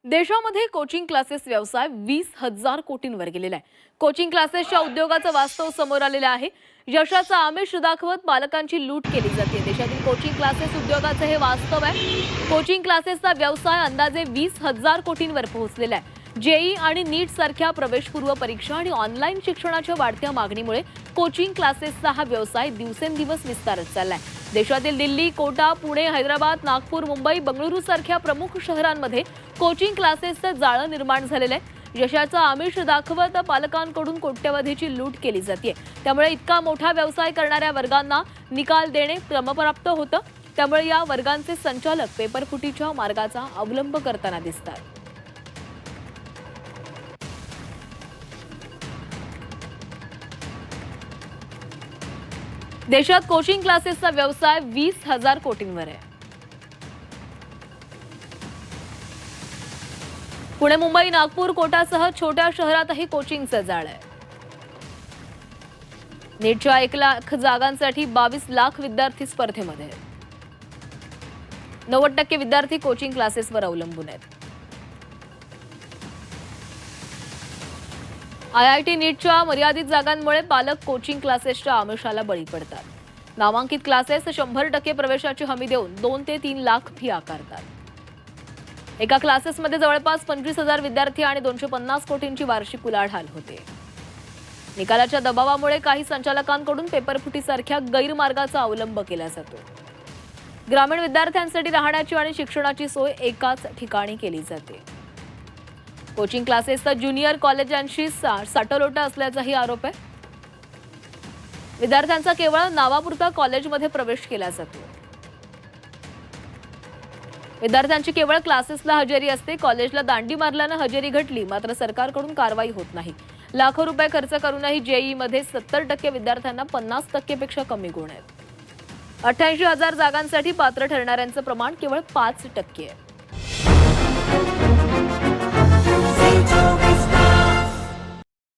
देशामध्ये coaching classes व्यवसाय 20,000 कोटींवर गेलेला आहे। कोचिंग क्लासेसच्या उद्योगाचं वास्तव समोर आलेलं आहे। यशाचा आमिष दाखवत पालकांची लूट केली जाते। देशातील कोचिंग क्लासेस उद्योगाचं हे वास्तव आहे। कोचिंग क्लासेसचा व्यवसाय अंदाजे 20,000 कोटींवर पोहोचलेला आहे। जेई आणि नीट सारख्या प्रवेशपूर्व परीक्षा आणि ऑनलाईन शिक्षणाच्या वाढत्या मागणीमुळे कोचिंग क्लासेसचा हा व्यवसाय दिवसेंदिवस विस्तारत चाललाय। देशातील दिल्ली, कोटा, पुणे, हैदराबाद, नागपूर, मुंबई, बंगळुरू सारख्या प्रमुख शहरांमध्ये कोचिंग क्लासेसचं जाळं निर्माण झालेलं आहे। यशाचा आमिष दाखवत पालकांकडून कोट्यवधीची लूट केली जाते। त्यामुळे इतका मोठा व्यवसाय करणाऱ्या वर्गांना निकाल देणे क्रमप्राप्त होतं। त्यामुळे या वर्गांचे संचालक पेपरफुटीच्या मार्गाचा अवलंब करताना दिसतात। देशात कोचिंग क्लासेसचा व्यवसाय 20,000 कोटींवर आहे। पुणे, मुंबई, नागपूर, कोटासह छोट्या शहरातही कोचिंगचं जाळं आहे। नीटच्या 1 लाख जागांसाठी 22 लाख विद्यार्थी स्पर्धेमध्ये आहेत। 90% विद्यार्थी कोचिंग क्लासेसवर अवलंबून आहेत। IIT नीटच्या मर्यादित जागांमुळे पालक कोचिंग क्लासेसच्या आमिषाला बळी पडतात। नामांकित क्लासेस 100% प्रवेशाची हमी देऊन 2 ते 3 लाख फी आकारतात। एका क्लासेसमध्ये जवळपास 25,000 विद्यार्थी आणि 250 कोटींची वार्षिक उलाढाल होते। निकालाच्या दबावामुळे काही संचालकांकडून पेपरफुटीसारख्या गैरमार्गाचा अवलंब केला जातो। ग्रामीण विद्यार्थ्यांसाठी राहण्याची आणि शिक्षणाची सोय एकाच ठिकाणी केली जाते। कोचिंग क्लासेसचा ज्युनियर कॉलेजांशी साटलोटा असल्याचाही आरोप आहे। विद्यार्थ्यांचा केवळ नावापुरता कॉलेजमध्ये प्रवेश केला जातो। विद्यार्थ्यांची केवळ क्लासेसला हजेरी असते। कॉलेजला दांडी मारल्यानं हजेरी घटली मात्र सरकारकडून कारवाई होत नाही। लाखो रुपये खर्च करूनही जेई मध्ये 70% विद्यार्थ्यांना 50% पेक्षा कमी गुण आहेत। 88,000 जागांसाठी पात्र ठरणाऱ्यांचं प्रमाण केवळ 5% आहे।